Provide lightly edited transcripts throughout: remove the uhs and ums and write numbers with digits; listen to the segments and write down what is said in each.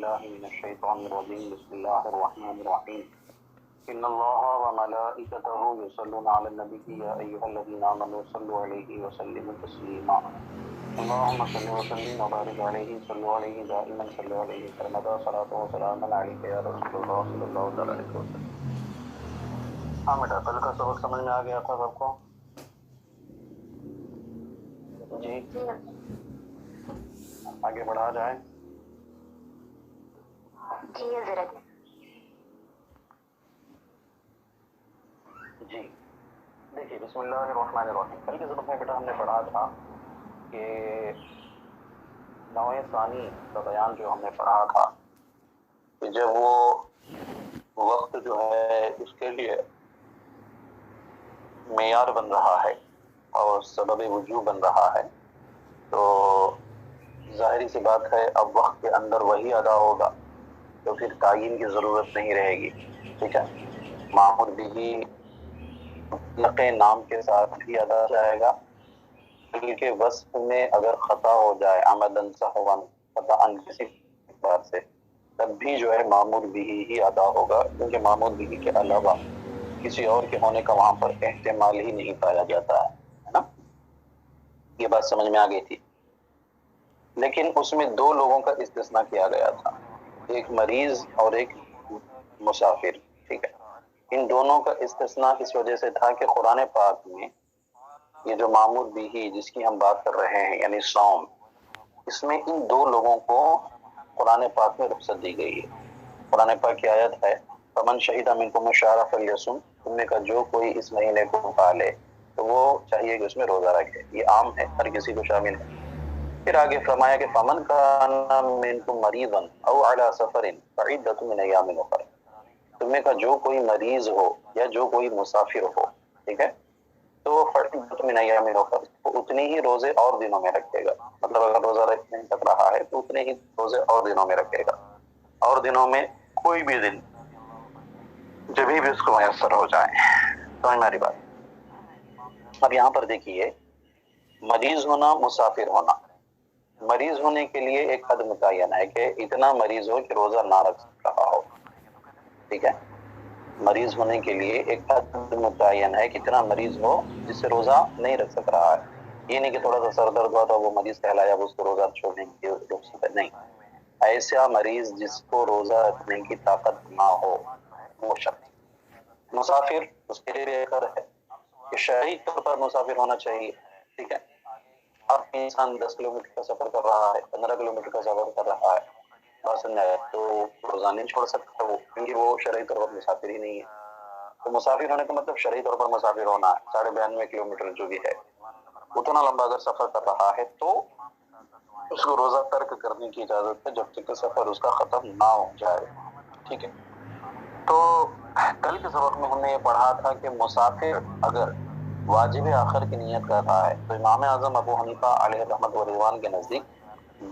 بالله من الشيطان الرجيم بسم الله الرحمن الرحيم إن الله وملائكته يصلون على النبي يا أيها الذين آمنوا صلوا عليه وسلموا تسليما اللهم صل وسلم وبارك عليه صلوا عليه دائما صلوا عليه سرمدا صلاة وسلاما عليك يا رسول الله صلى الله عليه وسلم. ہاں بیٹا کل کا سبق سمجھ میں آ گیا تھا سب کو؟ جی آگے بڑھا جائے. جی حضرت. جی دیکھیے بسم اللہ الرحمن الرحیم. کل کے سبق میں بیٹا ہم نے پڑھا تھا کہ نوع ثانی کا بیان جو ہم نے پڑھا تھا کہ جب وہ وقت جو ہے اس کے لیے معیار بن رہا ہے اور سبب وجوب بن رہا ہے تو ظاہری سی بات ہے اب وقت کے اندر وہی ادا ہوگا تو پھر تعین کی ضرورت نہیں رہے گی. ٹھیک ہے. معمول بھی مطلق نام کے ساتھ بھی ادا جائے گا بلکہ وصف میں اگر خطا ہو جائے عمدن سہوا خطأ کسی بات سے تب بھی جو ہے معمول بھی ہی ادا ہوگا کیونکہ معمول بھی کے علاوہ کسی اور کے ہونے کا وہاں پر احتمال ہی نہیں پایا جاتا ہے نا. یہ بات سمجھ میں آ گئی تھی. لیکن اس میں دو لوگوں کا استثناء کیا گیا تھا, ایک مریض اور ایک مسافر. ٹھیک ہے. ان دونوں کا استثناء اس وجہ سے تھا کہ قرآن پاک میں یہ جو معمول بھی جس کی ہم بات کر رہے ہیں یعنی صوم, اس میں ان دو لوگوں کو قرآن پاک میں رخصت دی گئی ہے. قرآن پاک کی آیت ہے فمن شہد منکم الشہر فلیصم, تم میں کا جو کوئی اس مہینے کو پالے تو وہ چاہیے کہ اس میں روزہ رکھے. یہ عام ہے, ہر کسی کو شامل ہے. پھر آگے فرمایا کہ فمن کان منکم مریضا او علی سفر فعدۃ من ایام اخر, تم میں کا جو کوئی مریض ہو یا جو کوئی مسافر ہو, ٹھیک ہے, تو فعدۃ من ایام اخر اتنے ہی روزے اور دنوں میں رکھے گا. مطلب اگر روزہ نہیں رکھ رہا ہے تو اتنے ہی روزے اور دنوں میں رکھے گا. اور دنوں میں کوئی بھی دن جب بھی اس کو میسر ہو جائے. سمجھ میں آ رہی بات؟ اب یہاں پر دیکھیے مریض ہونا مسافر ہونا. مریض ہونے کے لیے ایک حد متعین ہے کہ اتنا مریض ہو کہ روزہ نہ رکھ رہا ہو. ٹھیک ہے. مریض ہونے کے لیے ایک حد متعین ہے کہ اتنا مریض ہو جس سے روزہ نہیں رکھ سک رہا ہے. یہ نہیں کہ تھوڑا سا سر درد ہوا تو وہ مریض کہلایا وہ اس کو روزہ چھوڑنے کی رخصت ہے, نہیں. ایسا مریض جس کو روزہ رکھنے کی طاقت نہ ہو وہ شخص. مسافر اس کے لیے بہتر ہے کہ شرعی طور پر مسافر ہونا چاہیے. ٹھیک ہے. اب انسان 10 کلومیٹر کا سفر کر رہا ہے, 15 کلومیٹر کا سفر کر رہا ہے, بات سمجھ آیا, تو روزہ نہیں چھوڑ سکتا وہ کیونکہ وہ شرعی طور پر مسافر ہی نہیں ہے. تو مسافر ہونے کا مطلب شرعی طور پر مسافر ہونا ہے. 92.5 کلومیٹر جو بھی ہے اتنا لمبا اگر سفر کر رہا ہے تو اس کو روزہ ترک کرنے کی اجازت ہے جب تک کہ سفر اس کا ختم نہ ہو جائے. ٹھیک ہے. تو کل کے سبق میں ہم نے یہ پڑھا تھا کہ مسافر اگر واجب آخر کی نیت کر رہا ہے تو امام اعظم ابو حنیفہ علیہ رحمت و رضوان کے نزدیک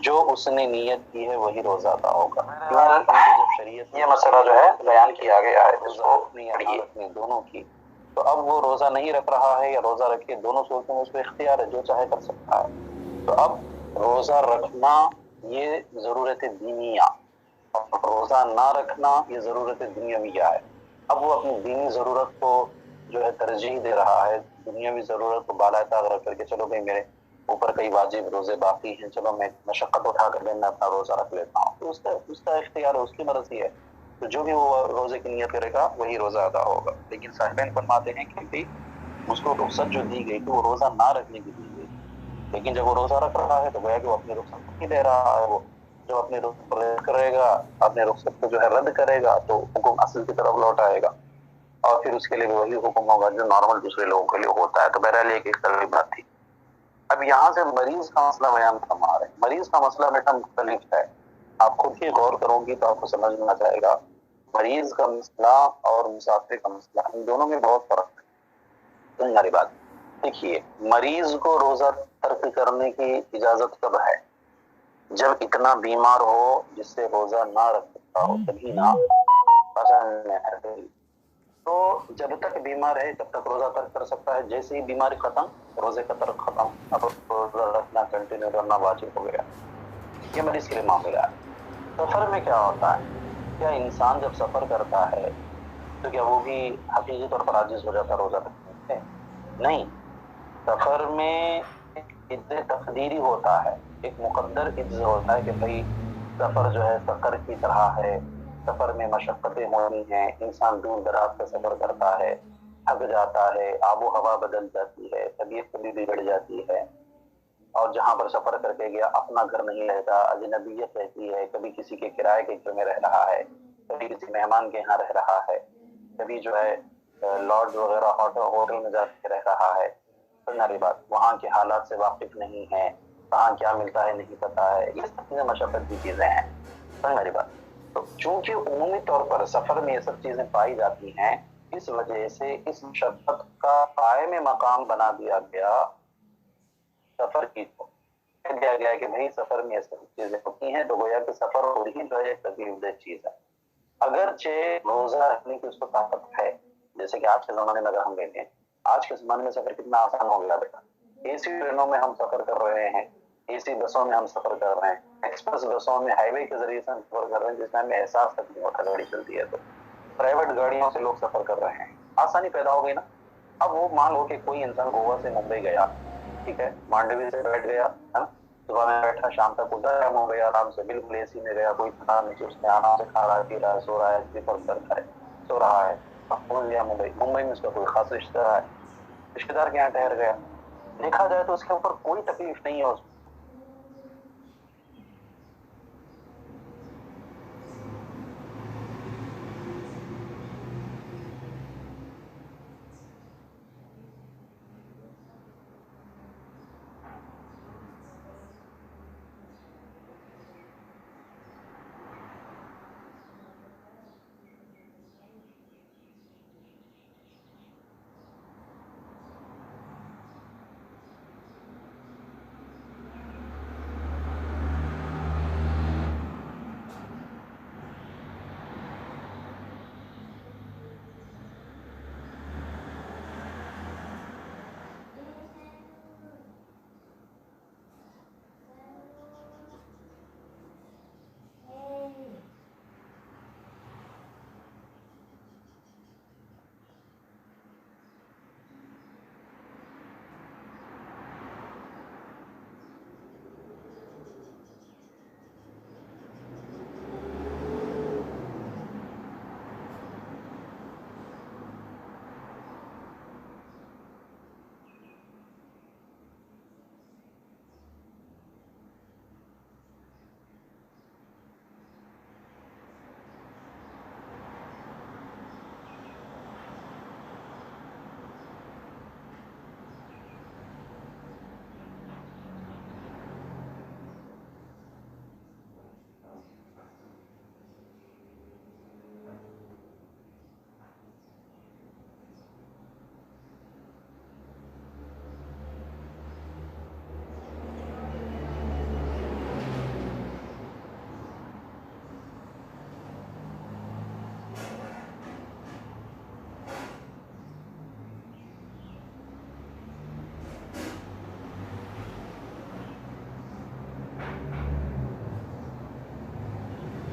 جو اس نے نیت کی ہے وہی روزہ ادا ہوگا. جب شریعت یہ مسئلہ جو ہے بیان کیا گیا ہے اس کو اپنی دونوں کی, تو اب وہ روزہ نہیں رکھ رہا ہے یا روزہ رکھے, دونوں صورتوں میں اس کو اختیار ہے, جو چاہے کر سکتا ہے. تو اب روزہ رکھنا یہ ضرورت دینیہ اور روزہ نہ رکھنا یہ ضرورت دنیاویہ ہے. اب وہ اپنی دینی ضرورت کو جو ہے ترجیح دے رہا ہے دنیاوی ضرورت کو بالائے طاق رکھ کر کے چلو بھائی میرے اوپر کئی واجب روزے باقی ہیں, چلو میں مشقت اٹھا کر میں اپنا روزہ رکھ لیتا ہوں. تو اس کا اختیار ہے, اس کی مرضی ہے. تو جو بھی وہ روزے کی نیت کرے گا وہی روزہ ادا ہوگا. لیکن صاحبین فرماتے ہیں کہ اس کو رخصت جو دی گئی تو وہ روزہ نہ رکھنے کی دی گئی, لیکن جب وہ روزہ رکھ رہا ہے تو گویا کہ وہ اپنی رخصت نہیں دے رہا ہے. وہ جو اپنی رخصت رد کرے گا, اپنے رخصت کو جو ہے رد کرے گا تو حکم اصل کی طرف لوٹ آئے گا اور پھر اس کے لیے وہی حکم ہوگا جو نارمل دوسرے لوگوں کے لیے ہوتا ہے. تو بہرحال ایک طرح بات تھی. اب یہاں سے مریض کا مسئلہ بیان فرما رہے ہیں. مریض کا مسئلہ بیٹا مختلف ہے, آپ خود ہی غور کرو گی تو آپ کو سمجھ میں آ جائے گا. مریض کا مسئلہ اور مسافر کا مسئلہ ان دونوں میں بہت فرق ہے. تمہاری بات دیکھیے, مریض کو روزہ ترک کرنے کی اجازت کب ہے؟ جب اتنا بیمار ہو جس سے روزہ نہ رکھ سکتا ہو تبھی نہ. تو جب تک بیمار ہے تب تک روزہ ترک کر سکتا ہے, جیسے ہی بیماری ختم روزے کا ترک ختم, اب روزہ رکھنا کنٹینیو کرنا واجب ہو گیا. یہ مریض کے لیے معاملہ ہے. سفر میں کیا ہوتا ہے؟ کیا انسان جب سفر کرتا ہے تو کیا وہ بھی حقیقی طور پر عاجز ہو جاتا روزہ رکھنے سے؟ نہیں، سفر میں ایک عجز تقدیری ہوتا ہے، ایک مقدر عجز ہوتا ہے کہ بھائی سفر جو ہے سفر کی طرح ہے، سفر میں مشقتیں ہونی ہیں، انسان دور دراز کا سفر کرتا ہے، تھک جاتا ہے، آب و ہوا بدل جاتی ہے، طبیعت کبھی بگڑ جاتی ہے، اور جہاں پر سفر کر کے گیا اپنا گھر نہیں رہتا، اجنبیت رہتی ہے، کبھی کسی کے کرائے کے گھر میں رہ رہا ہے، کبھی کسی مہمان کے یہاں رہ رہا ہے، کبھی جو ہے لارڈ وغیرہ ہوٹل میں جا کے رہ رہا ہے، سمجھنا بات، وہاں کے حالات سے واقف نہیں ہے، کہاں کیا ملتا ہے نہیں پتا ہے، یہ سب چیزیں مشقت کی چیزیں ہیں، سمجھنا بات۔ تو چونکہ عمومی طور پر سفر میں یہ سب چیزیں پائی جاتی ہیں، اس وجہ سے اس مشقت کا قائم مقام بنا دیا گیا سفر کی کو، کہہ دیا گیا کہ بھائی سفر میں یہ سب چیزیں ہوتی ہیں، تو گویا کہ سفر اور ہی جو ہے ایک تکلیف دہ چیز ہے۔ اگرچہ روزہ رکھنے کی اس کو طاقت ہے، جیسے کہ آج کے زمانے میں اگر ہم دیکھیں، آج کے زمانے میں سفر کتنا آسان ہو گیا بیٹا، اے سی ٹرینوں میں ہم سفر کر رہے ہیں، اے سی بسوں میں ہم سفر کر رہے ہیں، ایکسپریس بسوں میں ہائی وے کے ذریعے سے ہم سفر کر رہے ہیں، جس میں ہمیں احساس تک نہیں ہوتا گاڑی چلتی ہے تو پرائیویٹ گاڑیوں سے لوگ سفر کر رہے ہیں، آسانی پیدا ہو گئی نا۔ اب وہ مان لو کہ کوئی انسان گوا سے ممبئی گیا، ٹھیک ہے، مانڈوی سے بیٹھ گیا ہے نا، صبح میں بیٹھا شام تک ادھر ممبئی آرام سے بالکل اے سی میں گیا، کوئی تھکان نہیں، اس میں آرام سے کھا رہا ہے پی رہا ہے سو رہا ہے، سلیپر کرتا ہے سو رہا ہے، اب پہنچ گیا ممبئی میں اس کا کوئی خاص رشتہ دار ہے، رشتہ دار کے یہاں ٹھہر گیا، دیکھا جائے تو اس کے اوپر کوئی تکلیف نہیں ہے اس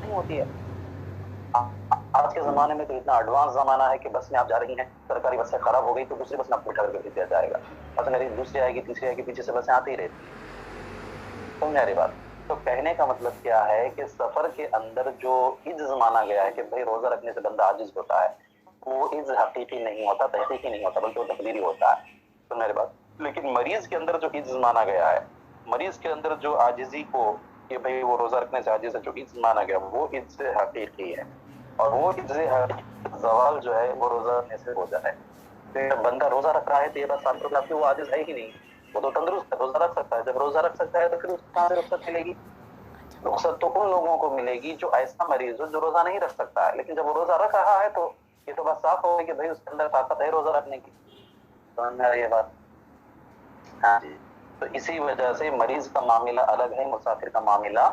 نہیں ہوتی ہے۔ آج کے زمانے میں تو اتنا ایڈوانس زمانہ ہے کہ بس میں آپ جا رہی ہیں، سرکاری بسیں خراب ہو گئی تو دوسری بس میں آپ کو بٹھا کر کے بھیج دیا جائے گا، بس میری دوسری آئے گی تیسری آئے گی، پیچھے سے بسیں آتی ہی رہتی ہیں، سمجھ رہی بات۔ تو کہنے کا مطلب کیا ہے کہ سفر کے اندر جو عجز مانا گیا ہے کہ بھائی روزہ رکھنے سے بندہ عاجز ہوتا ہے، وہ عجز حقیقی نہیں ہوتا، تحقیقی نہیں ہوتا، بلکہ وہ تقدیری ہوتا ہے، سمجھ رہی بات۔ لیکن مریض کے اندر جو عجز مانا گیا ہے، مریض کے اندر جو عاجزی کو کہ بھئی وہ روزہ رکھنے سے عاجز ہے، جو عجز مانا گیا وہ عجز حقیقی ہے، اور وہ عجز حقیقی زوال جو ہے وہ روزہ رکھنے سے ہو جائے۔ جب بندہ روزہ رکھ رہا ہے تو یہ بات صاف طور پہ وہ عاجز ہے ہی نہیں، وہ تو تندرست ہے، روزہ رکھ سکتا ہے، جب روزہ رکھ سکتا ہے تو پھر اس کو کہاں سے رخصت ملے گی؟ رخصت تو ان لوگوں کو ملے گی جو ایسا مریض ہو جو روزہ نہیں رکھ سکتا ہے، لیکن جب وہ روزہ رکھ رہا ہے تو یہ تو بات صاف ہوگی کہ بھائی اس کے اندر طاقت ہے روزہ رکھنے کی، سمجھ میں آ رہی ہے بات؟ ہاں جی۔ تو اسی وجہ سے مریض کا معاملہ الگ ہے، مسافر کا معاملہ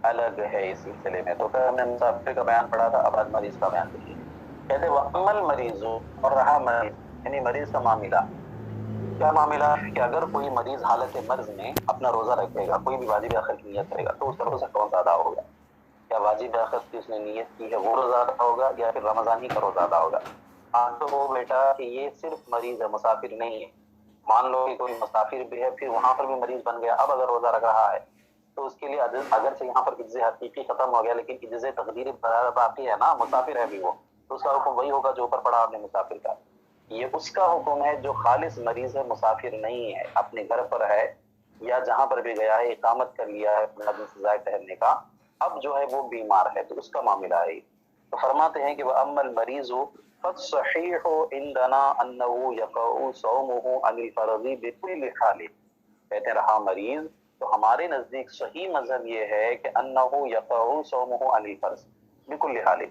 الگ ہے اس سلسلے میں۔ تو ہم نے مسافر کا بیان پڑھا تھا، اب آج مریض کا بیان دیکھیے۔ کہتے ہیں وَأَمَّا الْمَرِيضُ، اور رہا مریض یعنی مریض کا معاملہ، کیا معاملہ کہ اگر کوئی مریض حالت مرض میں اپنا روزہ رکھے گا، کوئی بھی واجب آخر کی نیت کرے گا تو اس کا روزہ کون سا ادا ہوگا؟ یا واجب آخر کی اس نے نیت کی ہے وہ روزہ ادا ہوگا یا پھر رمضان ہی کا روزہ ادا ہوگا. تو وہ بیٹا کہ یہ صرف مریض ہے، مسافر نہیں ہے. مان لو کہ کوئی مسافر بھی ہے پھر وہاں پر بھی مریض بن گیا، اب اگر روزہ رکھ رہا ہے تو اس کے لیے اگرچہ یہاں پر اجزے حقیقی ختم ہو گیا لیکن اجزے تقدیری باقی ہے نا، مسافر ہے بھی وہ، تو اس کا حکم وہی ہوگا جو اوپر پڑا آپ نے مسافر کا. یہ اس کا حکم ہے جو خالص مریض ہے، مسافر نہیں ہے، اپنے گھر پر ہے یا جہاں پر بھی گیا ہے اقامت کر لیا ہے 15 دن سے زائد ٹھہرنے کا، اب جو ہے وہ بیمار ہے تو اس کا معاملہ ہے. تو فرماتے ہیں کہ وَأَمَّا الْمَرِيضُ فَالصَّحِيحُ عِنْدَنَا أَنَّهُ يَقَعُ صَوْمُهُ عَنِ الْفَرْضِ بِكُلِّ حَالٍ. کہتے ہیں رہا مریض تو ہمارے نزدیک صحیح مذہب یہ ہے کہ أَنَّهُ يَقَعُ صَوْمُهُ عَنِ الْفَرْضِ بِكُلِّ حَالٍ،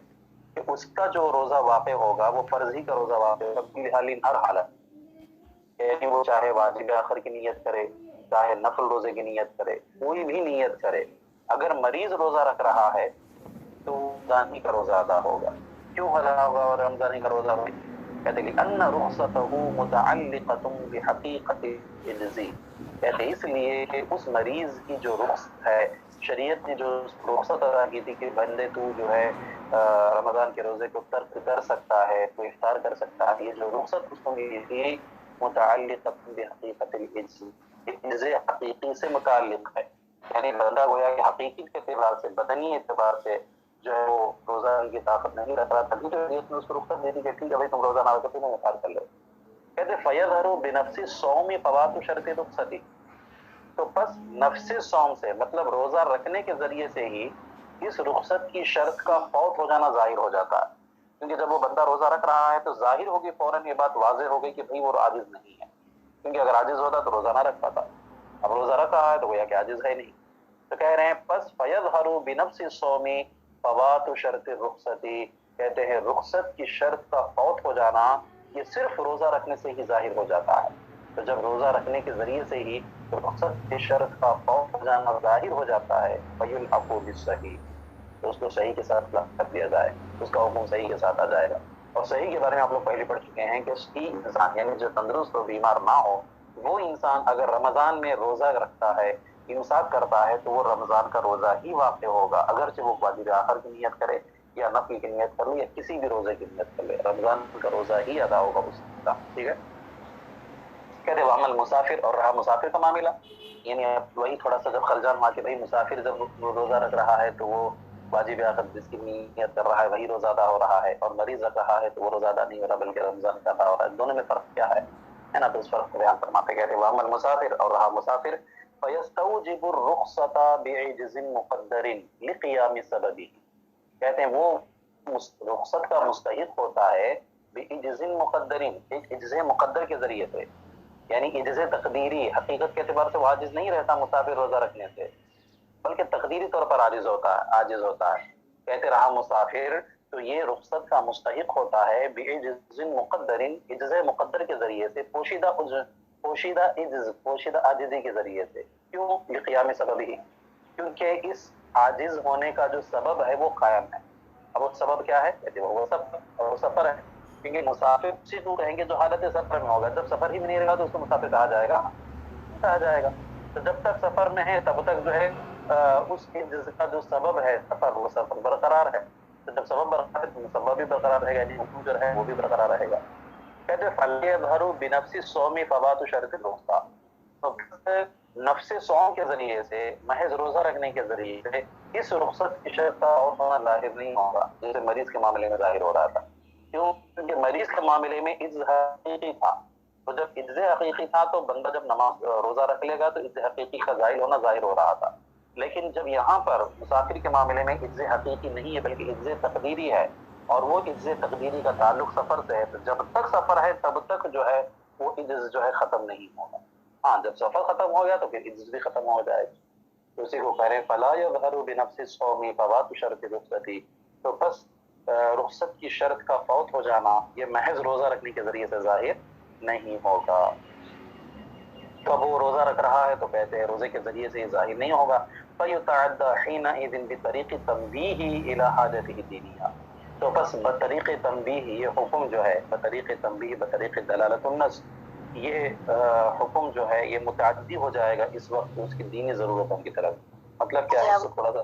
کہ اس کا جو روزہ واقع ہوگا وہ فرض ہی کا روزہ واقع ہوگا بِكُلِّ حَالٍ، ہر حالت. یعنی وہ چاہے واجب آخر کی نیت کرے، چاہے نفل روزے کی نیت کرے، کوئی بھی نیت کرے، اگر مریض روزہ رکھ رہا ہے تو رمضانی کا روزہ ادا ہوگا. کیوں ادا ہوگا اور رمضانی کا روزہ ہوگا؟ کہتے ہیں ان رخصته متعلقۃ بحقیقت الجزی. کہتے ہیں اس لیے کہ اس مریض کی جو رخصت ہے، شریعت نے جو رخصت ادا کی تھی کہ بندے تو جو ہے رمضان کے روزے کو ترک کر سکتا ہے، تو افطار کر سکتا ہے، یہ جو رخصت اس کو ملی تھی متعلقۃ بحقیقت الجزی، جزے حقیقی سے متعلق ہے. یعنی بندہ گویا کہ حقیقی کے اعتبار سے، بدنی اعتبار سے جو ہے وہ روزہ کی طاقت نہیں رکھ رہا تھا، شریعت نے اس کو رخصت دے دی کہ ٹھیک ہے بھائی تم روزہ نہ رکھو تم افطار کر لو. کہتے فَيَظْهَرُ بِنَفْسِ الصَّوْمِ فَوَاتُ شَرْطِ رُخْصَتِ. تو بس نفس صوم سے مطلب روزہ رکھنے کے ذریعے سے ہی اس رخصت کی شرط کا فوت ہو جانا ظاہر ہو جاتا ہے. کیونکہ جب وہ بندہ روزہ رکھ رہا ہے تو ظاہر ہوگی فوراً، یہ بات واضح ہو گئی کہ بھائی وہ عاجز نہیں ہے، کیونکہ اگر عاجز ہوتا تو روزہ نہ رکھ پاتا. اب روزہ رکھ رہا ہے تو گویا کہ عاجز ہے نہیں. تو کہہ رہے ہیں پس فَيَظْهَرُ بِنَفْسِ الصَّوْمِ فَوَاتُ شَرْطِ الرُّخْصَةِ. کہتے ہیں رخصت کی شرط کا فوت ہو جانا یہ صرف روزہ رکھنے سے ہی ظاہر ہو جاتا ہے. تو جب روزہ رکھنے کے ذریعے سے ہی رخصت کی شرط کا فوت ہو جانا ظاہر ہو جاتا ہے فَيُلْحَقُ بِالصَّحِيحِ، تو اس کو صحیح کے ساتھ لحق کر دیا جائے، اس کا حکم صحیح کے ساتھ آ جائے گا. اور صحیح کے بارے میں آپ لوگ پہلے پڑھ چکے ہیں کہ اس کی انسان یعنی جو تندرست ہو، بیمار نہ ہو، وہ انسان اگر رمضان میں روزہ رکھتا ہے، امساک کرتا ہے، تو وہ رمضان کا روزہ ہی واقع ہوگا، اگرچہ وہ واجب آخر کی نیت کرے یا نفل کی نیت کر لے یا کسی بھی روزے کی نیت کر لے، رمضان کا روزہ ہی ادا ہوگا اس کا. ٹھیک ہے. کہتے ہیں وَأَمَّا الْمُسَافِرُ، اور رہا مسافر کا معاملہ، یعنی اب وہی تھوڑا سا جب خلجان ہوا کہ بھائی مسافر جب روزہ رکھ رہا ہے تو وہ واجب آخر جس کی نیت کر رہا ہے وہی روزہ ادا ہو رہا ہے، اور مریض رکھ رہا ہے تو وہ روزہ ادا نہیں ہو رہا بلکہ رمضان کا ادا ہو رہا ہے. دونوں میں فرق کیا ہے نا؟ تو اس فرق کو بیان فرماتے کہتے ہیں وَأَمَّا الْمُسَافِرُ، اور رہا مسافر فَيَسْتَوْجِبُ الرُّخْصَةَ بِعِجْزٍ مُقَدَّرٍ لِقِيَامِ سَبَبِهِ. کہتے ہیں وہ رخصت کا مستحق ہوتا ہے بِعِجْزٍ مُقَدَّرٍ، ایک عجز مقدر کے ذریعے سے، یعنی عجز تقدیری. حقیقت کے اعتبار سے وہ عاجز نہیں رہتا مسافر روزہ رکھنے سے، بلکہ تقدیری طور پر عاجز ہوتا ہے. کہتے رہا مسافر تو یہ رخصت کا مستحق ہوتا ہے بعجز مقدر، عجز مقدر کے ذریعے سے، پوشیدہ عاجزی کے ذریعے سے. کیوں؟ لقیام سببی، کیونکہ اس عاجز ہونے کا جو سبب ہے وہ قائم ہے. اب وہ سبب کیا ہے؟ کہتے وہ سفر، اور وہ سفر ہے. کیونکہ مسافر اسی کو کہیں گے جو حالت سفر میں ہوگا، جب سفر ہی میں نہیں رہے گا تو اس کو مسافر کہا جائے گا. تو جب تک سفر میں ہے تب تک جو ہے اس جس کا جو سبب ہے سفر، وہ سفر برقرار ہے. تو جب سبب برقرار ہے تو مسبب بھی برقرار رہے گا، یعنی حکم جو ہے وہ بھی برقرار رہے گا. کہتے فَلْيَظْهَرُ بِنَفْسِ الصَّوْمِ فَوَاتُ شَرْطِ الرُّخْصَةِ. تو نفس صوم کے ذریعے سے، محض روزہ رکھنے کے ذریعے سے اس رخصت کی شرط کا اور ہونا ظاہر نہیں ہوگا جیسے مریض کے معاملے میں ظاہر ہو رہا تھا. کیوں؟ کیونکہ مریض کے معاملے میں عجز حقیقی تھا. تو جب عجز حقیقی تھا تو بندہ جب نماز روزہ رکھ لے گا تو عجز حقیقی کا ظاہر ہونا ظاہر ہو رہا تھا. لیکن جب یہاں پر مسافر کے معاملے میں عجز حقیقی نہیں ہے بلکہ عجز تقدیری ہے، اور وہ عجز تقدیری کا تعلق سفر سے ہے، تو جب تک سفر ہے تب تک جو ہے وہ عجز جو ہے ختم نہیں ہوگا. ہاں جب سفر ختم ہو گیا تو پھر عجز بھی ختم ہو جائے گی. اسی کو کہہ رہے فَلَا يَظْهَرُ بِنَفْسِ الصَّوْمِ فَوَاتُ شَرْطِ الرُّخْصَةِ. تو بس رخصت کی شرط کا فوت ہو جانا یہ محض روزہ رکھنے کے ذریعے سے ظاہر نہیں ہوگا. تو اب وہ روزہ رکھ رہا ہے تو کہتے ہیں روزے کے ذریعے سے یہ ظاہر نہیں ہوگا. فَيُتَعَدَّى حِينَئِذٍ بِطَرِيقِ تَنْبِيهِ إِلَى حَاجَتِهِ الدِّينِيَّةِ. تو بس بطریق تنبیہ، یہ حکم جو ہے بطریق تنبیہ، بطریق دلالت النص، یہ حکم جو ہے یہ متعدی ہو جائے گا اس وقت اس کی دینی ضرورتوں کی طرف. مطلب کیا ہے؟ اس کو تھوڑا سا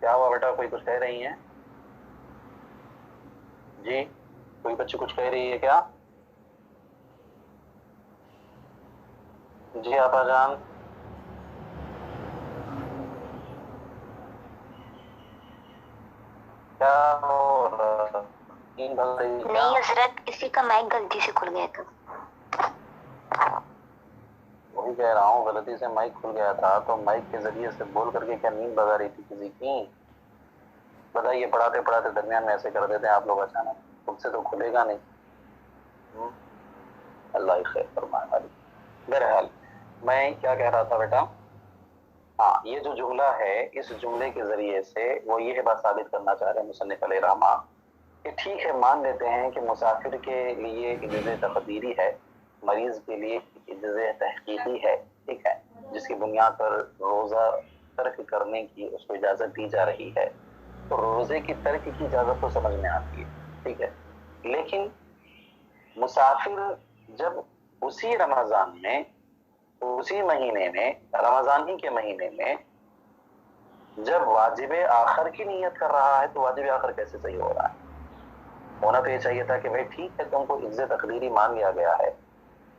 کیا ہوا بیٹا, کوئی کچھ کہہ رہی ہیں جی؟ کوئی بچی کچھ کہہ رہی ہے کیا؟ جی آپا جان, کیا ہو رہا؟ نہیں حضرت, کسی کا مائک غلطی سے کھل گیا تھا. وہی کہہ رہا ہوں, غلطی سے مائک کھل گیا تھا تو مائک کے ذریعے سے بول کر کے کیا نیند بگا رہی تھی کسی کی؟ بتائیے, پڑھاتے پڑھاتے درمیان میں ایسے کر دیتے ہیں آپ لوگ اچانک, خود سے تو کھلے گا نہیں. اللہ خیر فرمائے والی. بہرحال میں کیا کہہ رہا تھا بیٹا, ہاں یہ جو جملہ ہے, اس جملے کے ذریعے سے وہ یہ بات ثابت کرنا چاہ رہے ہیں مصنف علیہ رحمہ کہ ٹھیک ہے, مان لیتے ہیں کہ مسافر کے لیے عجز تقدیری ہے, مریض کے لیے عجز تحقیقی ہے, ٹھیک ہے, جس کی بنیاد پر روزہ ترک کرنے کی اس کو اجازت دی جا رہی ہے. تو روزے کی ترک کی اجازت تو سمجھ میں آتی ہے, ٹھیک ہے, لیکن مسافر جب اسی رمضان میں, اسی مہینے میں, رمضان ہی کے مہینے میں جب واجب آخر کی نیت کر رہا ہے تو واجب آخر کیسے صحیح ہو رہا ہے؟ ہونا تو یہ چاہیے تھا کہ بھائی ٹھیک ہے, تم کو عجز تقدیری مان لیا گیا ہے,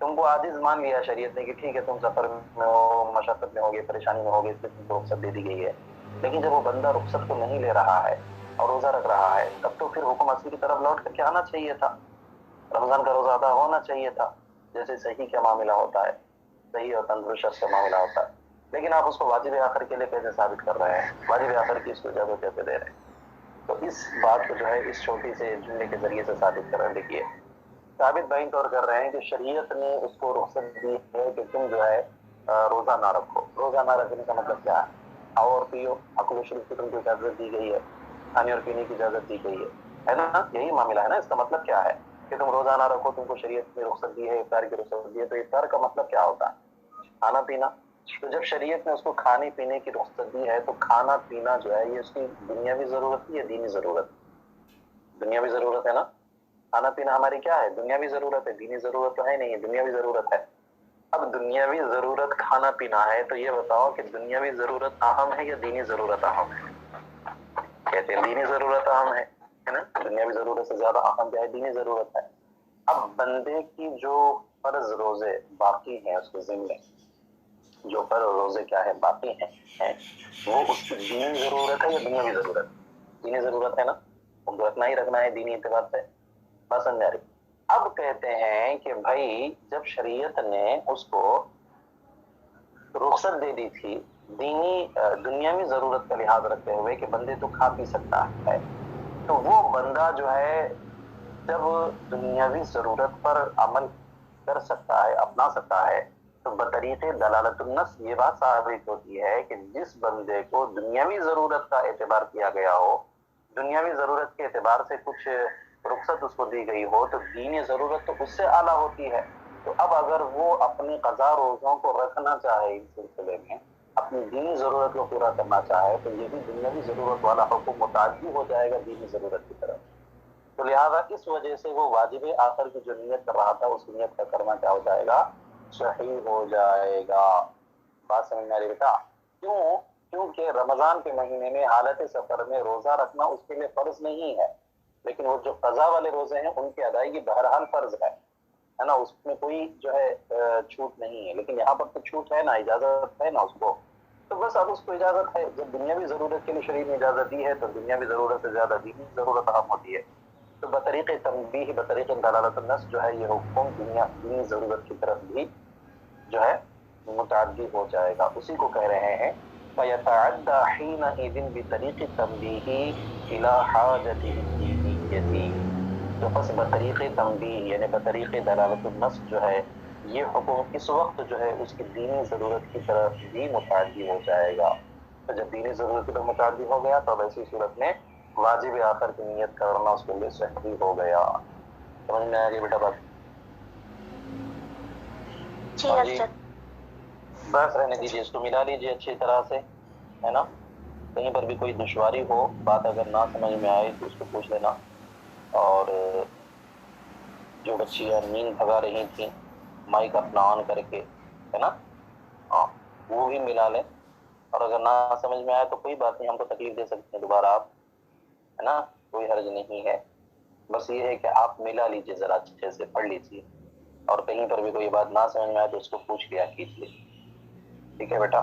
تم کو عاجز مان لیا شریعت نے کہ ٹھیک ہے تم سفر میں ہو, مشقت میں ہوگی, پریشانی میں ہوگی, اس لیے تم کو رخصت دے دی گئی ہے. لیکن جب وہ بندہ رخصت کو نہیں لے رہا ہے اور روزہ رکھ رہا ہے, تب تو پھر حکم اصلی کی طرف لوٹ کر کے آنا چاہیے تھا, رمضان کا روزہ ادا ہونا چاہیے تھا, جیسے صحیح کا معاملہ ہوتا ہے, صحیح اور تندرست شخص کا معاملہ ہوتا ہے. لیکن آپ اس کو واجب آخر کے لیے کیسے ثابت کر رہے ہیں, واجب آخر کی اس کو اجازت کیسے دے رہے ہیں؟ تو اس بات کو جو ہے اس چھوٹی سے جملے کے ذریعے سے ثابت کر رہے ہیں. دیکھیے, ثابت بین طور کر رہے ہیں کہ شریعت نے اس کو رخصت دی ہے کہ تم جو ہے روزہ نہ رکھو. روزہ نہ رکھنے کا مطلب کیا ہے؟ کھاؤ اور پیو, اکل و شرب کی تم کو اجازت دی گئی ہے, کھانے اور پینے کی اجازت دی گئی ہے نا, یہی معاملہ ہے نا. اس کا مطلب کیا ہے کہ تم روزہ نہ رکھو, تم کو شریعت نے رخصت دی ہے, افطار کی رخصت دی ہے. تو افطار کا مطلب کیا ہوتا ہے؟ کھانا پینا. تو جب شریعت نے اس کو کھانے پینے کی رخصت دی ہے تو کھانا پینا جو ہے یہ اس کی دنیاوی ضرورت ہے یا دینی ضرورت؟ دنیاوی ضرورت ہے نا. کھانا پینا ہماری کیا ہے؟ دنیاوی ضرورت ہے, دینی ضرورت تو ہے نہیں, دنیاوی ضرورت ہے. اب دنیاوی ضرورت کھانا پینا ہے تو یہ بتاؤ کہ دنیاوی ضرورت اہم ہے یا دینی ضرورت اہم ہے؟ کہتے ہیں دینی ضرورت اہم ہے نا, دنیاوی ضرورت سے زیادہ اہم کیا ہے؟ دینی ضرورت ہے. اب بندے کی جو فرض روزے باقی ہیں اس کے ذمے, جو فرض روزے کیا ہے باقی ہیں, وہ اس کی دینی ضرورت ہے یا دنیاوی ضرورت؟ دینی ضرورت ہے نا, ان کو رکھنا ہی رکھنا ہے دینی اعتبار سے. بات سمجھ آ رہی؟ اب کہتے ہیں کہ بھائی جب شریعت نے اس کو رخصت دے دی تھی دینی دنیاوی ضرورت کا لحاظ رکھتے ہوئے کہ بندے تو کھا پی سکتا ہے, تو وہ بندہ جو ہے جب دنیاوی ضرورت پر عمل کر سکتا ہے, اپنا سکتا ہے, تو بطریق دلالت النص یہ بات ثابت ہوتی ہے کہ جس بندے کو دنیاوی ضرورت کا اعتبار کیا گیا ہو, دنیاوی ضرورت کے اعتبار سے کچھ رخصت اس کو دی گئی ہو, تو دینی ضرورت تو اس سے اعلیٰ ہوتی ہے. تو اب اگر وہ اپنی قضا روزوں کو رکھنا چاہے اس سلسلے میں, اپنی دینی ضرورت کو پورا کرنا چاہے, تو یہ بھی دنیاوی ضرورت والا حکم متعدی ہو جائے گا دینی ضرورت کی طرف. تو لہٰذا اس وجہ سے وہ واجب آخر کی جو نیت کر رہا تھا اس نیت کا کرنا کیا ہو جائے گا؟ صحیح ہو جائے گا. بات سمجھ میں آ رہی بیٹا؟ کیوں؟ کیونکہ رمضان کے مہینے میں حالت سفر میں روزہ رکھنا اس کے لیے فرض نہیں ہے, لیکن وہ جو قضا والے روزے ہیں ان کی ادائیگی بہرحال فرض ہے نا, اس میں کوئی جو ہے چھوٹ نہیں ہے. لیکن یہاں پر تو چھوٹ ہے نا, اجازت ہے نا اس کو. تو بس اب اس کو اجازت ہے, جب دنیاوی ضرورت کے لیے شریعت نے اجازت دی ہے تو دنیاوی ضرورت سے زیادہ دینی ضرورت اہم ہوتی ہے. تو بطریق تنبیہ, بطریق دلالت النص جو ہے یہ حکم دینی ضرورت کی طرف بھی جو ہے متعدی ہو جائے گا. اسی کو کہہ رہے ہیں فَيَتَعَدَّى حِينَئِذٍ بِطَرِيقِ التَّنبِيهِ إِلَى حَاجَتِهِ الدِّينِيَّةِ. تو پس بطریق تنبیہ یعنی بطریق دلالت النص جو ہے یہ حکم اس وقت جو ہے اس کی دینی ضرورت کی طرف بھی متعدی ہو جائے گا. تو جب دینی ضرورت کی طرف متعدی ہو گیا تو ایسی صورت میں واجب آخر کی نیت کرنا اس کے لیے صحیح ہو گیا. سمجھ میں آ گئی بیٹا بات؟ جی بس رہنے دیجیے, اس کو ملا لیجیے اچھی طرح سے, ہے نا. کہیں پر بھی کوئی دشواری ہو, بات اگر نہ سمجھ میں آئے تو اس کو پوچھ لینا. اور جو بچیاں نیند بھگا رہی تھیں مائک اپنا آن کر کے, ہے نا, ہاں وہ بھی ملا لیں. اور اگر نہ سمجھ میں آئے تو کوئی بات نہیں، ہم کو تکلیف دے سکتے ہیں دوبارہ آپ، ہے نا، کوئی حرج نہیں ہے. بس یہ ہے کہ آپ ملا لیجیے ذرا اچھے سے، پڑھ لیجیے، اور کہیں پر بھی کوئی بات نہ سمجھ میں آئے تو اس کو پوچھ لیا کیجیے. ٹھیک ہے بیٹا؟